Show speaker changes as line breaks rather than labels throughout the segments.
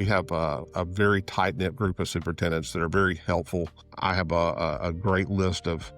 We have a very tight-knit group of superintendents that are very helpful. I have a great list of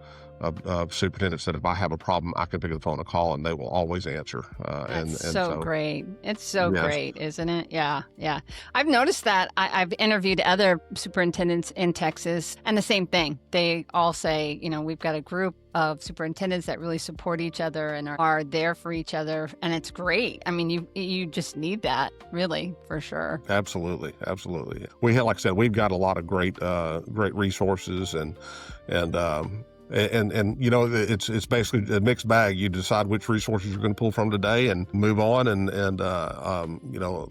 superintendents that if I have a problem, I can pick up the phone and call, and they will always answer.
That's
And
so
so,
great. It's so
yes,
great, isn't it? Yeah, yeah. I've noticed that. I've interviewed other superintendents in Texas, and the same thing. They all say, we've got a group of superintendents that really support each other and are there for each other, and it's great. I mean, you just need that, really, for sure.
absolutely, absolutely. We have, like I said, we've got a lot of great resources and it's basically a mixed bag. You decide which resources you're going to pull from today and move on.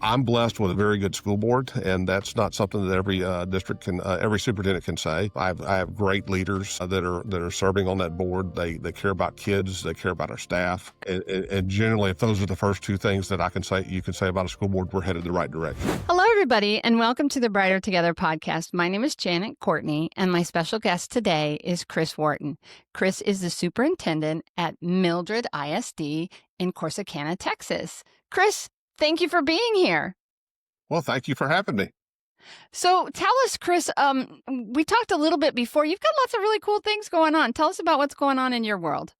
I'm blessed with a very good school board, and that's not something that every superintendent can say. I have great leaders that are serving on that board. They care about kids. They care about our staff, and generally, if those are the first two things that you can say about a school board, we're headed the right direction.
Hello, everybody, and welcome to the Brighter Together podcast. My name is Janet Courtney, and my special guest today is Chris Whorton. Chris is the superintendent at Mildred ISD in Corsicana, Texas. Chris, thank you for being here.
Well, thank you for having me.
So tell us, Chris, we talked a little bit before. You've got lots of really cool things going on. Tell us about what's going on in your world.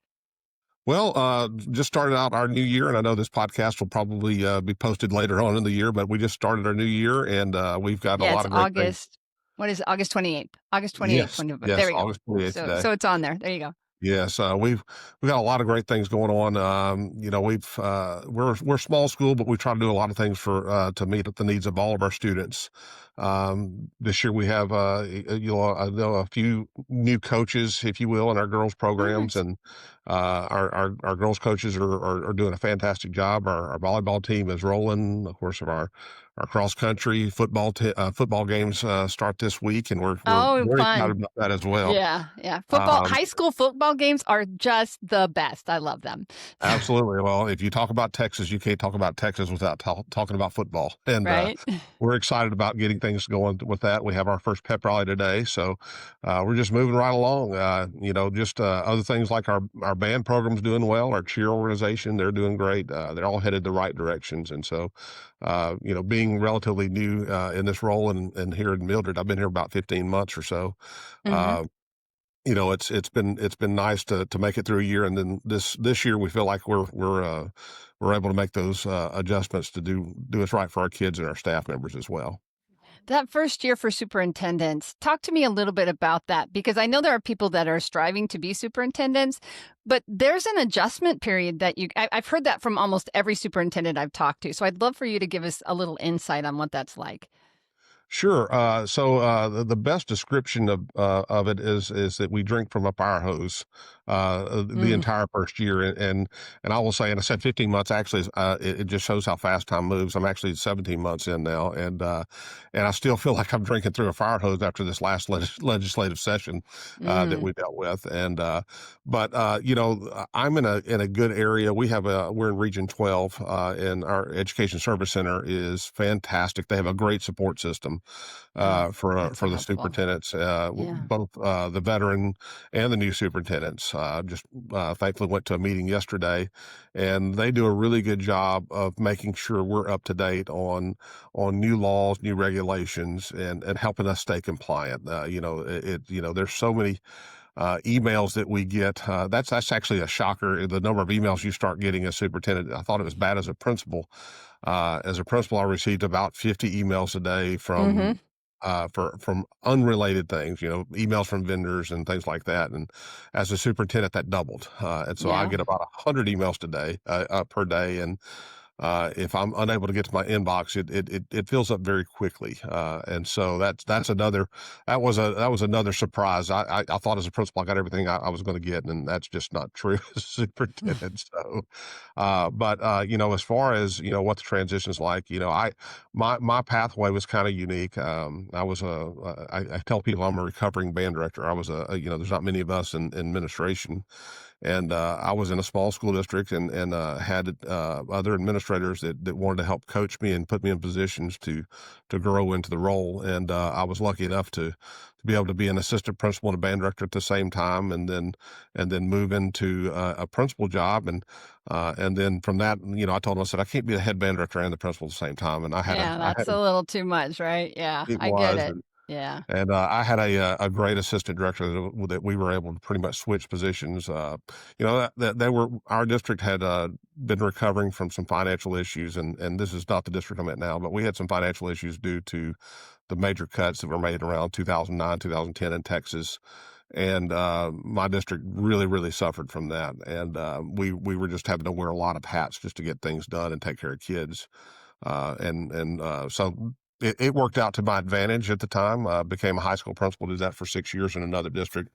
Well, just started out our new year, and I know this podcast will probably be posted later on in the year, but we just started our new year, and we've got a
Yeah,
lot
it's
of great things.
August. What is it? August 28th. August 28th.
Yes,
There
yes,
we go.
August 28th
So,
today.
so it's on there. There you go.
Yes, we've got a lot of great things going on. We're a small school, but we try to do a lot of things to meet the needs of all of our students. This year we have I know a few new coaches, if you will, in our girls programs,
Nice.
and our girls coaches are doing a fantastic job. Our volleyball team is rolling. Of course, our cross country football games start this week, and we're
Oh,
very excited
fun.
about that as well.
Yeah, yeah.
Um,
High school football games are just the best. I love them.
Absolutely. Well, if you talk about Texas, you can't talk about Texas without talking about football. And
Right?
we're excited about getting things going with that. We have our first pep rally today, so we're just moving right along. Just other things like our band program's doing well. Our cheer organization, they're doing great. They're all headed the right directions. And so, being relatively new in this role and here in Mildred, I've been here about 15 months or so.
Hmm.
Uh, it's been nice to make it through a year, and then this year we feel like we're able to make those adjustments to do what's right for our kids and our staff members as well.
That first year for superintendents, talk to me a little bit about that, because I know there are people that are striving to be superintendents, but there's an adjustment period I've heard that from almost every superintendent I've talked to. So I'd love for you to give us a little insight on what that's like.
Sure. The best description of it is that we drink from a fire hose the
Mm,
entire first year, and I will say, and I said 15 months. Actually, it just shows how fast time moves. I'm actually 17 months in now, and I still feel like I'm drinking through a fire hose after this last legislative session that
mm.
we dealt with. I'm in a good area. We're in Region 12, and our Education Service Center is fantastic. They have a great support system
Oh, that's
for the
helpful.
superintendents,
Yeah.
both the veteran and the new superintendents. Just thankfully went to a meeting yesterday, and they do a really good job of making sure we're up to date on new laws, new regulations, and helping us stay compliant. There's so many emails that we get. That's actually a shocker. The number of emails you start getting as superintendent. I thought it was bad as a principal. As a principal, I received about 50 emails a day
Hmm.
from unrelated things, emails from vendors and things like that. And as a superintendent, that doubled. And so I
Yeah.
get about 100 emails per day. And if I'm unable to get to my inbox, it fills up very quickly. And so that was another surprise. I thought as a principal I got everything I was going to get, and that's just not true as a superintendent. So, as far as what the transition is like, my pathway was kind of unique. I tell people I'm a recovering band director. I was there's not many of us in administration. and I was in a small school district and had other administrators that wanted to help coach me and put me in positions to grow into the role. And I was lucky enough to be able to be an assistant principal and a band director at the same time, and then move into a principal job. And then from that, I told him, I said, I can't be the head band director and the principal at the same time. And
Yeah,
I had
that's a little too much, right? Yeah,
it
I get
was.
it. Yeah.
And I had a great assistant director that we were able to pretty much switch positions. That they were our district had been recovering from some financial issues, and this is not the district I'm at now, but we had some financial issues due to the major cuts that were made around 2009, 2010 in Texas, and my district really suffered from that, and we were just having to wear a lot of hats just to get things done and take care of kids. So it worked out to my advantage at the time. Became a high school principal, did that for 6 years in another district,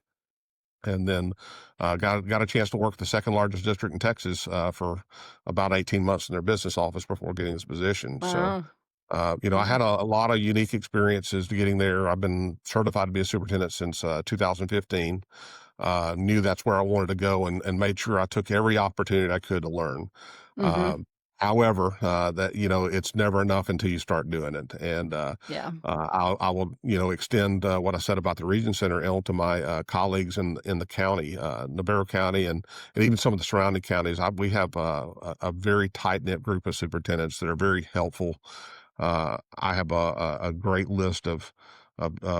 and then got a chance to work the second largest district in Texas for about 18 months in their business office before getting this position. So,
Wow.
I
Yeah.
had a lot of unique experiences to getting there. I've been certified to be a superintendent since 2015. Knew that's where I wanted to go, and made sure I took every opportunity I could to learn.
Mhm.
Um, However, that it's never enough until you start doing it. And
Yeah.
I will extend what I said about the Region Center to my colleagues in the county, Navarro County, and even some of the surrounding counties. We have a very tight knit group of superintendents that are very helpful. I have a great list of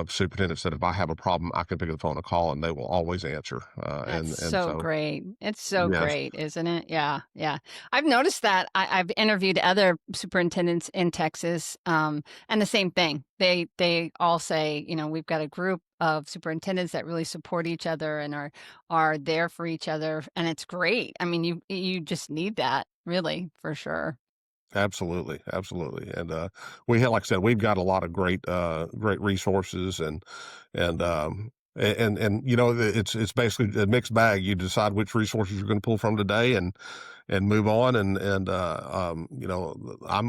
superintendents that if I have a problem, I can pick up the phone and call, and they will always answer.
That's
And
so
so,
great. It's so
yes,
great, isn't it? Yeah, yeah. I've noticed that. I've interviewed other superintendents in Texas, and the same thing. They all say, we've got a group of superintendents that really support each other and are there for each other, and it's great. I mean, you just need that, really, for sure.
absolutely, absolutely. And we have, like I said, we've got a lot of great resources, and it's basically a mixed bag. You decide which resources you're going to pull from today, and move on.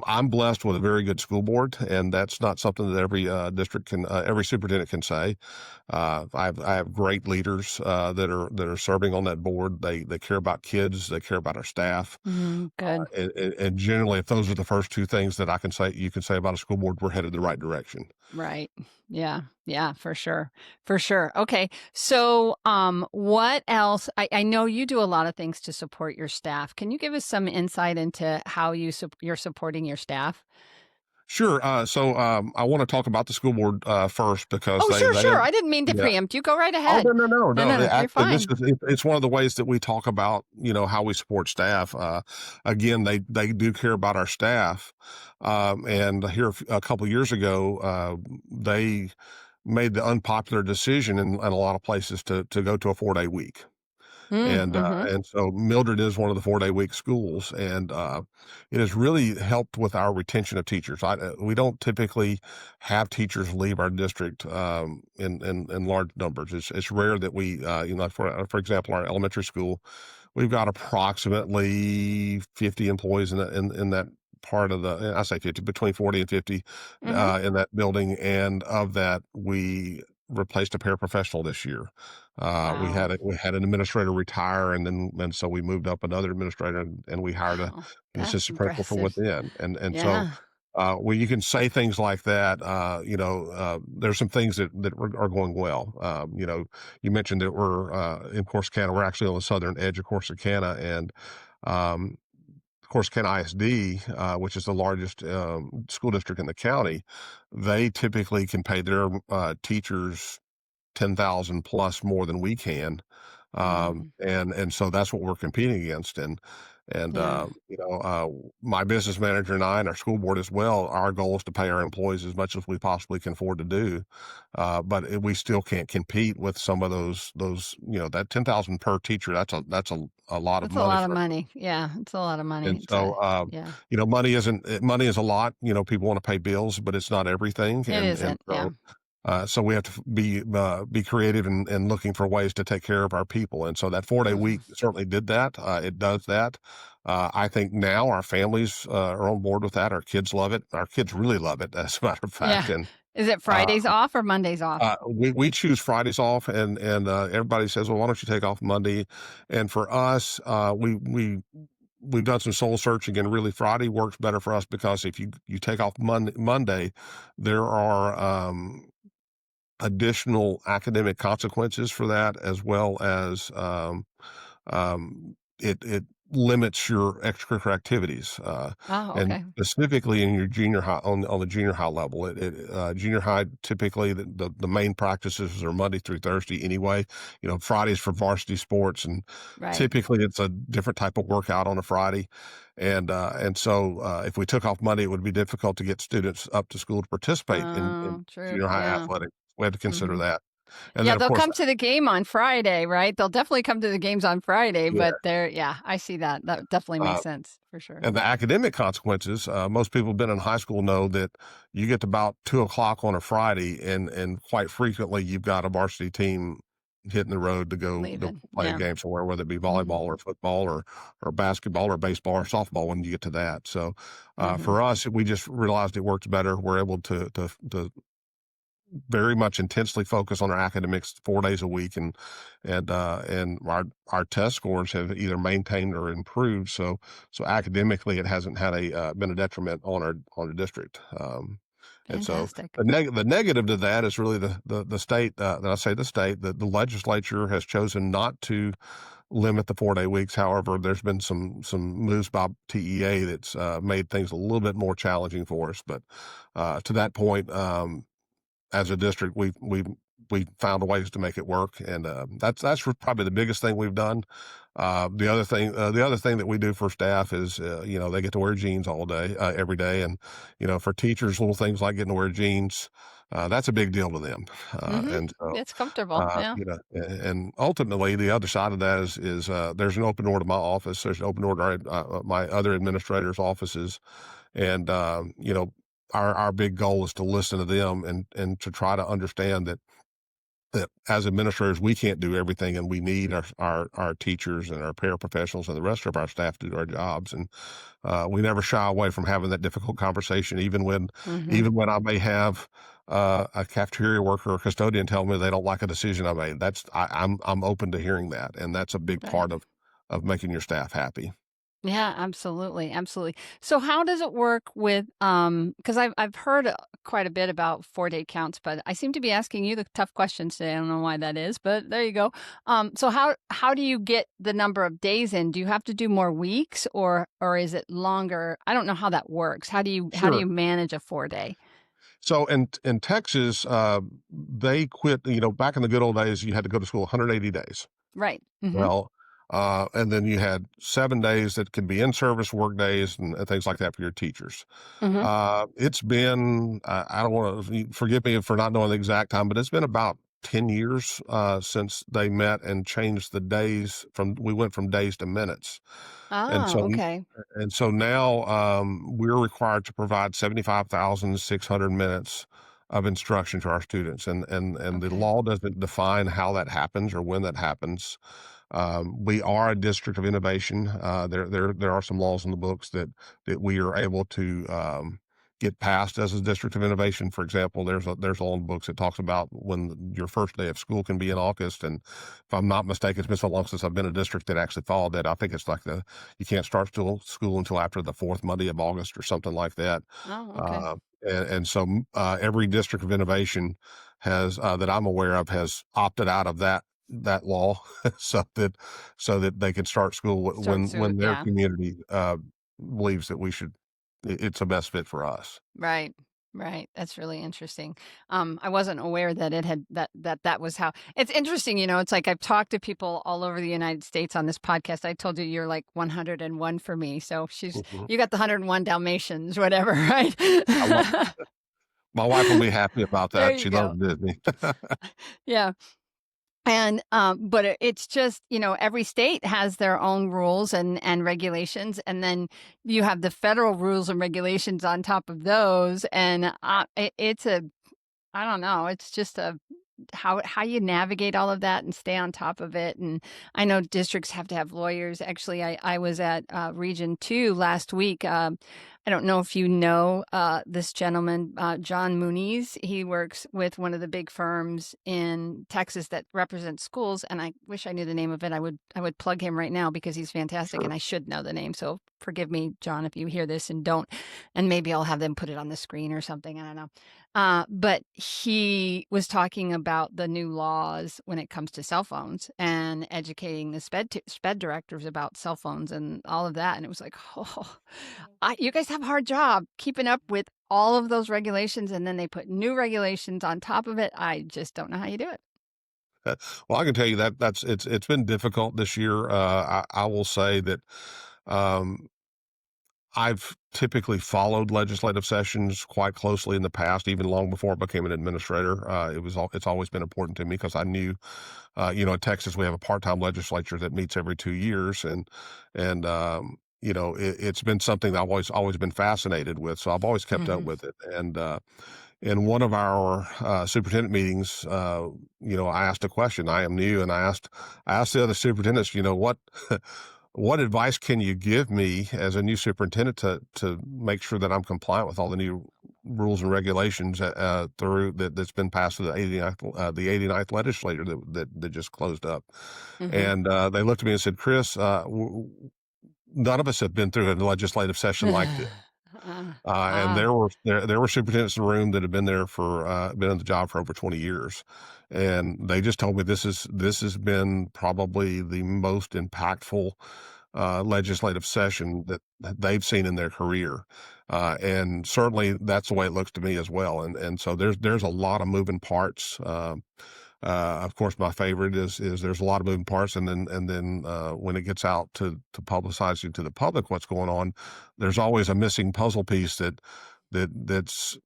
I'm blessed with a very good school board, and that's not something that every superintendent can say. I have great leaders that are serving on that board. They care about kids. They care about our staff.
Mhm, good.
And generally, if those are the first two things that you can say about a school board, we're headed the right direction.
Right. Yeah. Yeah, for sure. For sure. Okay. So, what else? I know you do a lot of things to support your staff. Can you give us some insight into how you're supporting your staff?
Sure. I want to talk about the school board first because
Oh, sure,
they have.
sure. I didn't mean to
Yeah.
preempt you. Go right
Oh,
ahead.
no, no, no,
No,
no.
no, no. You're
Actually,
fine.
it's one of the ways that we talk about, how we support staff. Again, they do care about our staff. And here a couple of years ago, they made the unpopular decision in a lot of places to go to a 4-day week.
Mm,
And
mhm.
and so Mildred is one of the 4-day week schools, and it has really helped with our retention of teachers. We don't typically have teachers leave our district in large numbers. It's rare that we, for example, our elementary school, we've got approximately 50 employees in that part of I say 50, between 40 and 50
Mhm.
in that building, and of that we replaced a paraprofessional this year.
Wow.
We had an administrator retire, and so we moved up another administrator, and we hired
Wow.
an
That's
assistant principal from
impressive.
within. And so
Yeah.
well, you can say things like that. There's some things that are going well. You mentioned that we're in Corsicana. We're actually on the southern edge of Corsicana, and um, Corsicana ISD, which is the largest school district in the county. They typically can pay their teachers 10,000 plus more than we can.
Mm,
And so that's what we're competing against. And
yeah.
my business manager and I and our school board as well, our goal is to pay our employees as much as we possibly can afford to do. We still can't compete with some of that 10,000 per teacher. That's a lot of
That's a
money
lot of
for.
money. Yeah, it's a lot of money.
And so,
Yeah.
money is a lot. People want to pay bills, but it's not everything.
It
And
isn't. Yeah.
so we have to be creative and looking for ways to take care of our people. And so that 4-day week
Mhm.
certainly did that. It does that. I think now our families are on board with that. Our kids love it. Our kids really love it, as a matter of
Yeah.
fact.
Is it
Uh,
Fridays off or Mondays off?
we choose Fridays off, and everybody says, "Well, why don't you take off Monday?" And for us, we've done some soul searching, and really Friday works better for us because if you take off Monday, there are additional academic consequences for that, as well as it limits your extracurricular activities,
Oh,
and
okay.
specifically in your junior high on the junior high level. Junior high, typically the main practices are Monday through Thursday anyway. Fridays for varsity sports, and
Right.
typically it's a different type of workout on a Friday. And so if we took off Monday, it would be difficult to get students up to school to participate in
Oh, true.
junior high
Yeah.
athletics. We have to consider
Mhm.
that. And
Yeah,
then, of
they'll
course,
come to the game on Friday, right? They'll definitely come to the games on Friday,
yeah.
but yeah, I see that. That definitely
Uh,
makes sense for sure.
And the academic consequences, most people who've been in high school know that you get to about 2 o'clock on a Friday, and quite frequently you've got a varsity team hitting the road to go
Leaving.
play a
Yeah.
game somewhere, whether it be
Mhm.
volleyball or football or basketball or baseball or softball when you get to that. So
Mhm.
for us, we just realized it works better. We're able to very much intensely focus on our academics 4 days a week, and our test scores have either maintained or improved. So academically, it hasn't had a been a detriment on our district. And so
Fantastic.
the negative to that is really the state. That I say the state, the legislature has chosen not to limit the 4 day weeks. However, there's been some moves by TEA that's made things a little bit more challenging for us. But to that point, as a district, we found ways to make it work, and that's probably the biggest thing we've done. The other thing that we do for staff is, they get to wear jeans all day, every day, and for teachers, little things like getting to wear jeans, that's a big deal to them,
Mhm.
and so.
It's comfortable. Yeah.
And ultimately, the other side of that is there's an open door to my office. There's an open door to my other administrators' offices, and our big goal is to listen to them and to try to understand that as administrators we can't do everything, and we need our teachers and our paraprofessionals and the rest of our staff to do our jobs. And we never shy away from having that difficult conversation,
Mhm.
even when I may have a cafeteria worker or custodian tell me they don't like a decision I made. I'm open to hearing that, and that's a big
Right.
part of making your staff happy.
Yeah, absolutely, absolutely. So how does it work with because I've heard quite a bit about 4-day counts, but I seem to be asking you the tough questions today. I don't know why that is, but there you go. So how do you get the number of days in? Do you have to do more weeks or is it longer? I don't know how that works. How do you
Sure.
manage a 4-day?
So in Texas, they quit. Back in the good old days, you had to go to school 180 days.
Right. Mhm.
Well, and then you had 7 days that could be in service work days and things like that for your teachers.
Mhm.
It's been, I don't want to forgive me for not knowing the exact time, but it's been about 10 years since they met and changed the days we went from days to minutes. And
Oh,
so
okay.
now we're required to provide 75,600 minutes of instruction to our students, and the
Okay.
law doesn't define how that happens or when that happens. We are a district of innovation. There are some laws in the books that we are able to get passed as a district of innovation. For example, there's a law in the books that talks about when your first day of school can be in August. And if I'm not mistaken, it's been so long since I've been a district that actually followed that. I think it's like you can't start school until after the fourth Monday of August or something like that.
Oh, okay.
And so every district of innovation has that I'm aware of has opted out of that law so that they can start school
Start
when
soon.
their
Yeah.
community believes that it's a best fit for us.
Right. Right. That's really interesting. I wasn't aware that it had that was how it's interesting, it's like I've talked to people all over the United States on this podcast. I told you you're like 101 for me. So
Mhm.
you got the 101 Dalmatians, whatever, right?
I love My wife will be happy about
There
that.
you
She loves
go.
Disney.
Yeah. And but it's just, every state has their own rules and regulations, and then you have the federal rules and regulations on top of those, and it's a I don't know. It's just how you navigate all of that and stay on top of it. And I know districts have to have lawyers. Actually, I was at Region 2 last week. I don't know if you know this gentleman, John Muniz. He works with one of the big firms in Texas that represents schools, and I wish I knew the name of it. I would plug him right now because he's fantastic, and
Sure.
I should know the name. So forgive me, John, if you hear this and don't, and maybe I'll have them put it on the screen or something. I don't know. But he was talking about the new laws when it comes to cell phones and educating the sped directors about cell phones and all of that. And it was like, oh, you guys have a hard job keeping up with all of those regulations, and then they put new regulations on top of it. I just don't know how you do it.
Uh, Well, I can tell you that it's been difficult this year. I will say that um, I've typically followed legislative sessions quite closely in the past, even long before I became an administrator. It's always been important to me because I knew, in Texas we have a part-time legislature that meets every 2 years, and it's been something that I've always been fascinated with. So I've always kept up
Mhm.
with it. And in one of our superintendent meetings, I asked a question. I am new, and I asked the other superintendents, what what advice can you give me as a new superintendent to make sure that I'm compliant with all the new rules and regulations that's been passed through the 89th legislature that just closed up?
Mhm.
And they looked at me and said, "Chris, none of us have been through a legislative session like this." And
Ah.
there were superintendents in the room that have been there for been in the job for over 20 years, and they just told me this has been probably the most impactful legislative session that they've seen in their career, and certainly that's the way it looks to me as well. And so there's a lot of moving parts. Of course, my favorite is there's a lot of moving parts, and then when it gets out to publicizing to the public what's going on, there's always a missing puzzle piece that's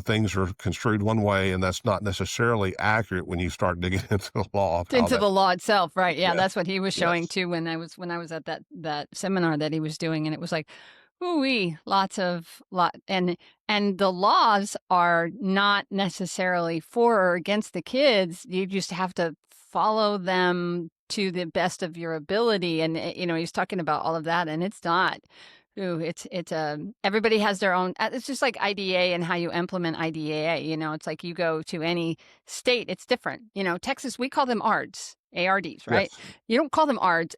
things are construed one way, and that's not necessarily accurate when you start digging into the law of how
Into
that.
the law itself, right? Yeah,
Yes,
that's what he was showing
yes,
too when I was at that seminar that he was doing, and it was like, ooh, and the laws are not necessarily for or against the kids. You just have to follow them to the best of your ability. And he's talking about all of that, and it's not. Ooh, it's everybody has their own. It's just like IDA and how you implement IDAA. It's like you go to any state, it's different. Texas, we call them ARDs, ARDs, right?
yes,
You don't call them ARDs.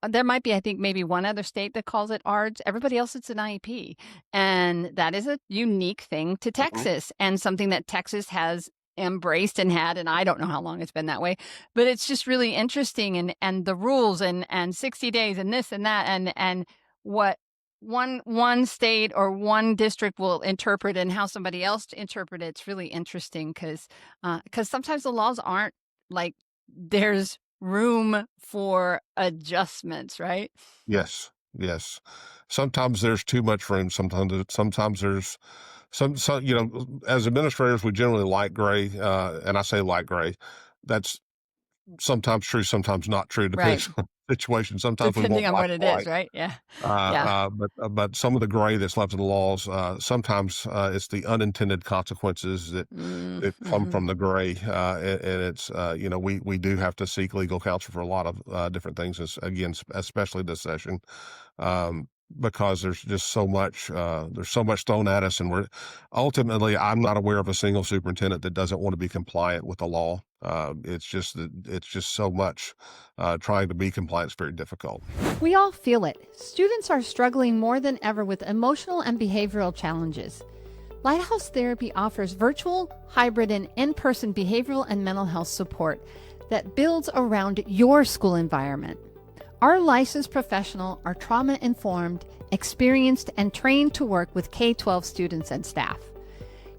There might be, I think, maybe one other state that calls it ARDs. Everybody else, it's an IEP. And that is a unique thing to
mhm,
Texas and something that Texas has embraced and had, and I don't know how long it's been that way, but it's just really interesting, and the rules and 60 days and this and that, and what one state or one district will interpret and how somebody else interpret it. It's really interesting because sometimes the laws aren't like, there's room for adjustments, right?
yes, yes. Sometimes there's too much room. Sometimes there's some. As administrators, we generally like gray, and I say light gray. That's sometimes true, sometimes not true,
Right.
depends on the situation. Sometimes we
Depending
want
on
black
what it
and
is,
white.
right? Yeah. Yeah.
But some of the gray that's left in the laws, sometimes it's the unintended consequences that come
Mm-hmm.
from the gray, and it's we do have to seek legal counsel for a lot of different things. Again, especially this session, because there's just there's so much thrown at us, and ultimately I'm not aware of a single superintendent that doesn't want to be compliant with the law. It's just so much trying to be compliant is very difficult.
We all feel it. Students are struggling more than ever with emotional and behavioral challenges. Lighthouse Therapy offers virtual, hybrid, and in person behavioral and mental health support that builds around your school environment. Our licensed professional are trauma informed, experienced, and trained to work with K 12 students and staff.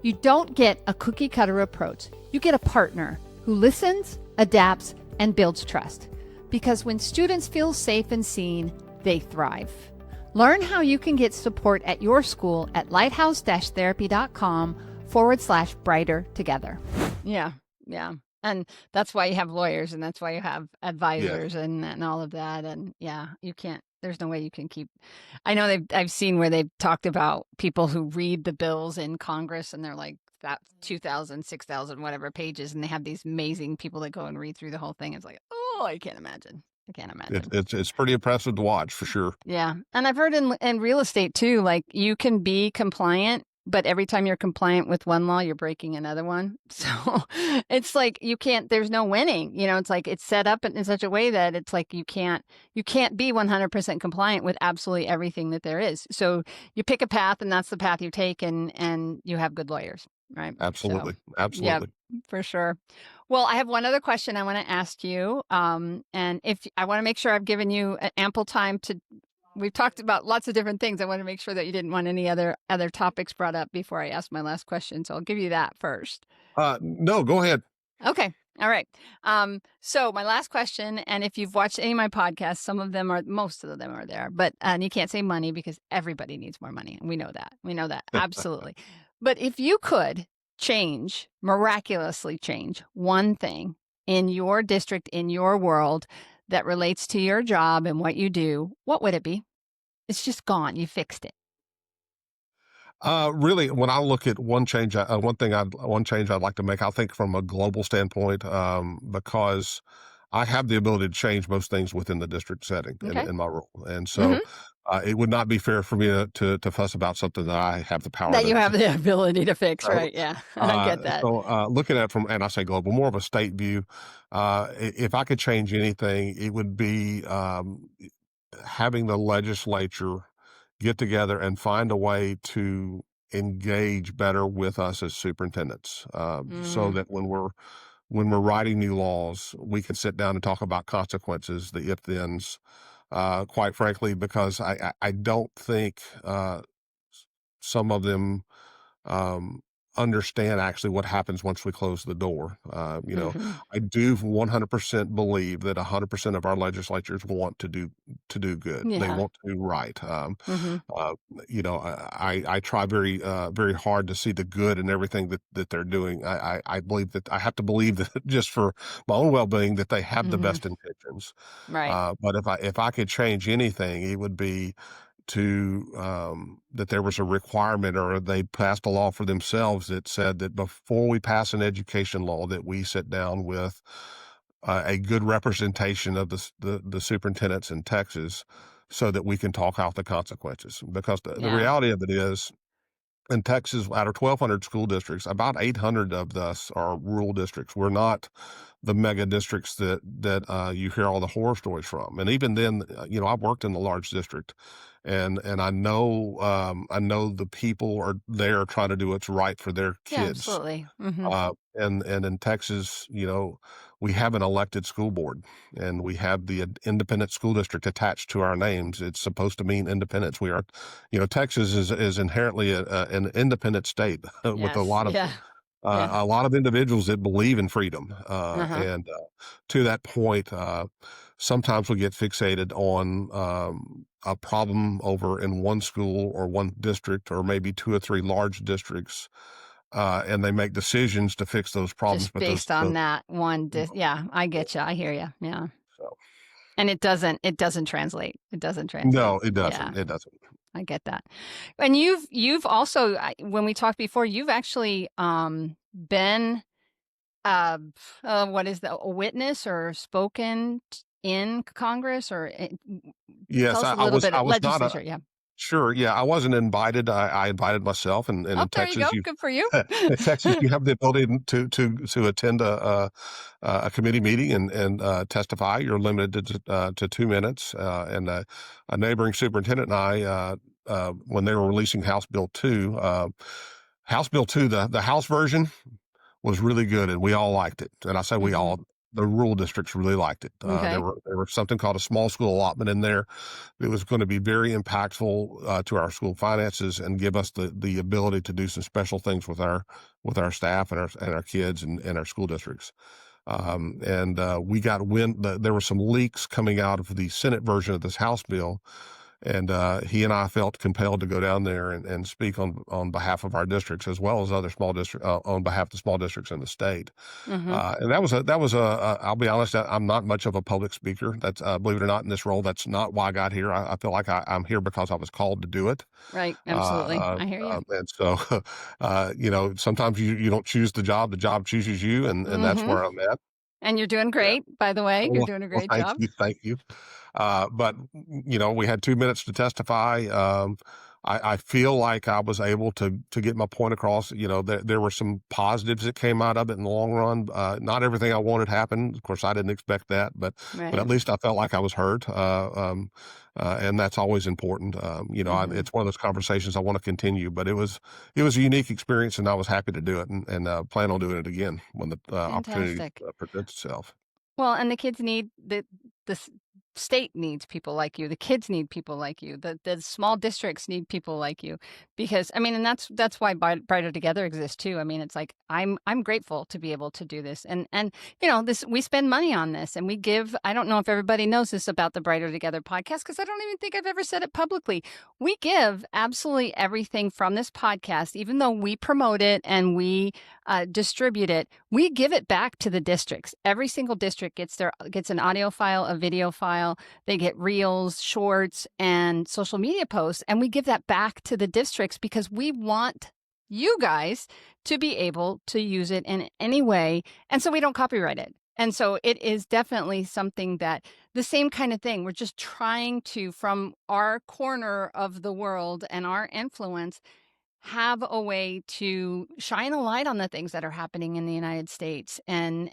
You don't get a cookie cutter approach, you get a partner who listens, adapts, and builds trust. Because when students feel safe and seen, they thrive. Learn how you can get support at your school at lighthouse-therapy.com/brighter together.
Yeah. Yeah. And that's why you have lawyers, and that's why you have
Yes.
advisors and all of that. And yeah, there's no way you can keep. I've seen where they've talked about people who read the bills in Congress, and they're like that 2,000, 6,000, whatever pages. And they have these amazing people that go and read through the whole thing. It's like, oh, I can't imagine. I can't imagine.
It's pretty impressive to watch for sure.
Yeah. And I've heard in real estate too, like you can be compliant, but every time you're compliant with one law, you're breaking another one. So it's like you can't, there's no winning. It's like it's set up in such a way that it's like you can't be 100% compliant with absolutely everything that there is. So you pick a path and that's the path you take and you have good lawyers, right?
Absolutely.
So, yeah,
Absolutely.
for sure. Well, I have one other question I want to ask you. And if I want to make sure I've given you ample time to, we've talked about lots of different things. I want to make sure that you didn't want any other topics brought up before I ask my last question. So I'll give you that first.
No, go ahead.
Okay. All right. So my last question, and if you've watched any of my podcasts, most of them are there, but, and you can't say money because everybody needs more money. And we know that. Absolutely. But if you could miraculously change one thing in your district, in your world that relates to your job and what you do, what would it be? It's just gone. You fixed it.
Really, when I look at one change I'd like to make, I think from a global standpoint, because I have the ability to change most things within the district setting
Okay.
in my role. And
Mm-hmm.
so it would not be fair for me to fuss about something that I have the power
That you have
to.
the ability to fix,
So,
right? Yeah, I get that.
So looking at it from, and I say global, more of a state view, if I could change anything, it would be having the legislature get together and find a way to engage better with us as superintendents, so that when we're writing new laws, we can sit down and talk about consequences, the if-thens. Quite frankly, because I don't think some of them understand actually what happens once we close the door.
Mm-hmm.
I do 100% believe that 100% of our legislatures want to do good. They
Yeah.
want to do right.
Mm-hmm.
I try very hard to see the good in everything that they're doing. I believe that I have to believe that just for my own well-being that they have the
Mm-hmm.
best intentions.
Right.
But if I could change anything, it would be that there was a requirement, or they passed a law for themselves that said that before we pass an education law, that we sit down with a good representation of the superintendents in Texas, so that we can talk out the consequences. Because the
Yeah.
reality of it is, in Texas, out of 1,200 school districts, about 800 of us are rural districts. We're not the mega districts that you hear all the horror stories from. And even then, I've worked in the large district, and I know the people are there trying to do what's right for their
Yeah,
kids.
absolutely. Mm-hmm.
And in Texas, we have an elected school board, and we have the independent school district attached to our names. It's supposed to mean independence. We are, Texas is inherently an independent state with a
Yes.
lot of
Yeah. Yeah.
a lot of individuals that believe in freedom.
Uh-huh.
And to that point, sometimes we get fixated on a problem over in one school or one district, or maybe two or three large districts, and they make decisions to fix those problems.
Just
But
based on that one. Yeah, I get you. I hear you. Yeah.
so,
And it doesn't translate. It doesn't translate.
no, it
Yeah,
doesn't. It doesn't.
I get that. And you've also, when we talked before, you've actually been what is a witness or spoken in Congress, or
Yes,
tell us a
I
little
was.
bit
I
of
was not a.
legislature. Yeah.
Sure. Yeah, I wasn't invited. I invited myself, and
Oh,
in
there you
Texas,
go. Good for you.
in Texas, you have the ability to attend a committee meeting and testify. You're limited to 2 minutes. And a neighboring superintendent and I, when they were releasing House Bill 2, the House version was really good, and we all liked it. And I say we
Mhm.
all. The rural districts really liked it.
Okay.
There were something called a small school allotment in there. It was going to be very impactful to our school finances and give us the ability to do some special things with our staff and our kids and our school districts. And we got wind that there were some leaks coming out of the Senate version of this House bill. And he and I felt compelled to go down there and speak on behalf of our districts, as well as other small districts, on behalf of the small districts in the state.
Mm-hmm.
And that was I'll be honest, I'm not much of a public speaker. That's believe it or not, in this role, that's not why I got here. I feel like I'm here because I was called to do it.
Right. Absolutely. I hear you.
And so, sometimes you don't choose the job chooses you, and that's
Mhm.
where I'm at.
And you're doing
Yeah.
great, by the way. You're
Well,
doing a
well,
great
thank
job.
you, thank you. But we had 2 minutes to testify. I feel like I was able to get my point across. There were some positives that came out of it in the long run. Not everything I wanted happened. Of course, I didn't expect that, but
Right.
at least I felt like I was heard. And that's always important. It's one of those conversations I want to continue. But it was a unique experience, and I was happy to do it, and plan on doing it again when the opportunity
Fantastic.
presents itself.
Well, and the kids need the state needs people like you. The kids need people like you. The small districts need people like you, because I mean, and that's why Brighter Together exists too. I mean, it's like I'm grateful to be able to do this, and this we spend money on this, and we give. I don't know if everybody knows this about the Brighter Together podcast, because I don't even think I've ever said it publicly. We give absolutely everything from this podcast, even though we promote it and we distribute it. We give it back to the districts. Every single district gets an audio file, a video file. They get reels, shorts, and social media posts, and we give that back to the districts because we want you guys to be able to use it in any way, and so we don't copyright it. And so it is definitely something that the same kind of thing. We're just trying to, from our corner of the world and our influence, have a way to shine a light on the things that are happening in the United States. And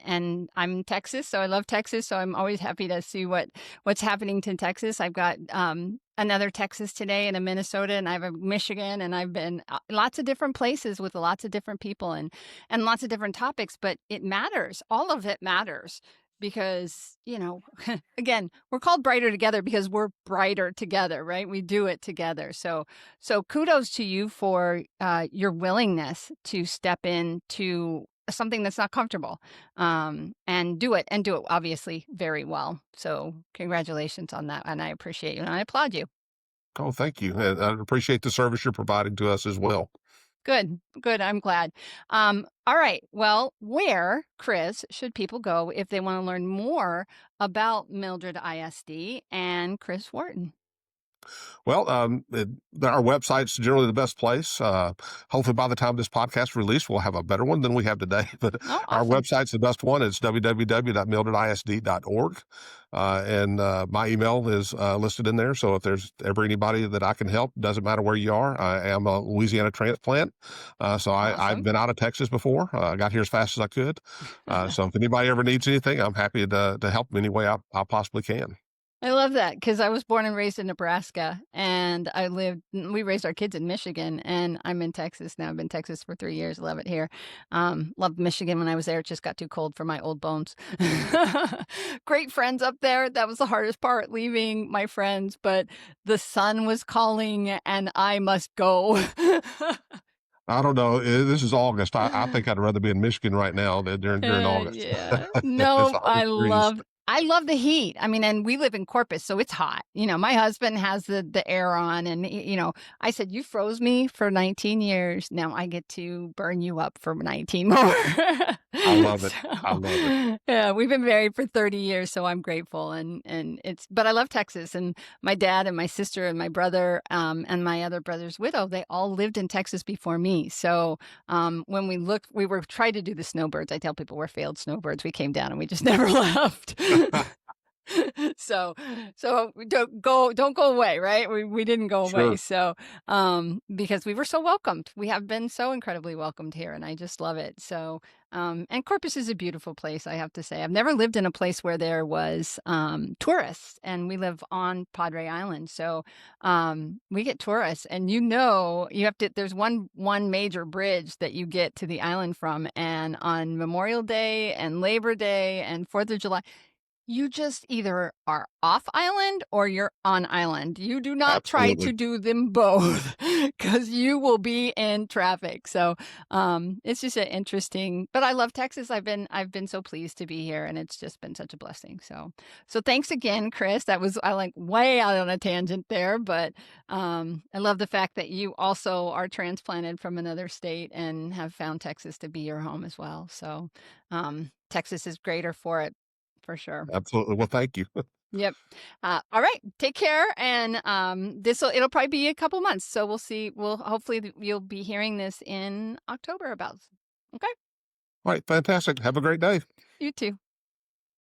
I'm Texas, so I love Texas. So I'm always happy to see what's happening to Texas. I've got another Texas today and a Minnesota, and I have a Michigan, and I've been lots of different places with lots of different people and lots of different topics. But it matters. All of it matters. Because, again, we're called Brighter Together because we're brighter together, right? We do it together. So kudos to you for your willingness to step into something that's not comfortable, and do it obviously very well. So congratulations on that. And I appreciate you and I applaud you.
Oh, thank you. And I appreciate the service you're providing to us as well.
Good. I'm glad. All right. Well, where, Chris, should people go if they want to learn more about Mildred ISD and Chris Whorton?
Well, our website's generally the best place. Hopefully, by the time this podcast released, we'll have a better one than we have today. But
Oh,
our
awesome.
website's the best one. It's www.mildredisd.org. And my email is listed in there. So if there's ever anybody that I can help, doesn't matter where you are. I am a Louisiana transplant. So I've
Awesome.
been out of Texas before. I got here as fast as I could. So if anybody ever needs anything, I'm happy to help them any way I possibly can.
I love that, because I was born and raised in Nebraska, and we raised our kids in Michigan, and I'm in Texas now. I've been in Texas for 3 years. Love it here. Loved Michigan when I was there. It just got too cold for my old bones. Great friends up there. That was the hardest part, leaving my friends, but the sun was calling and I must go.
I don't know. This is August. I think I'd rather be in Michigan right now than during August.
Yeah.
It's
No,
100 degrees.
I love the heat. I mean, and we live in Corpus, so it's hot. My husband has the air on, and I said, "You froze me for 19 years. Now I get to burn you up for 19 more."
I love it. I love it.
Yeah, we've been married for 30 years, so I'm grateful, and but I love Texas, and my dad and my sister and my brother, and my other brother's widow, they all lived in Texas before me. So when we were trying to do the snowbirds. I tell people we're failed snowbirds. We came down and we just never left. So don't go away, right? We didn't go away.
Sure.
So because we were so welcomed. We have been so incredibly welcomed here, and I just love it. So and Corpus is a beautiful place, I have to say. I've never lived in a place where there was tourists, and we live on Padre Island. So we get tourists, and you have to, there's one major bridge that you get to the island from, and on Memorial Day and Labor Day and 4th of July, you just either are off island or you're on island. You do not try to
Absolutely.
do them both, because you will be in traffic. So it's just an interesting, but I love Texas. I've been so pleased to be here, and it's just been such a blessing. So thanks again, Chris. I like way out on a tangent there, but I love the fact that you also are transplanted from another state and have found Texas to be your home as well. So Texas is greater for it. For sure.
Absolutely. Well, thank you.
Yep. All right. Take care. And it'll probably be a couple months. So we'll see. Hopefully you'll be hearing this in October about. Okay.
All right. Fantastic. Have a great day.
You too.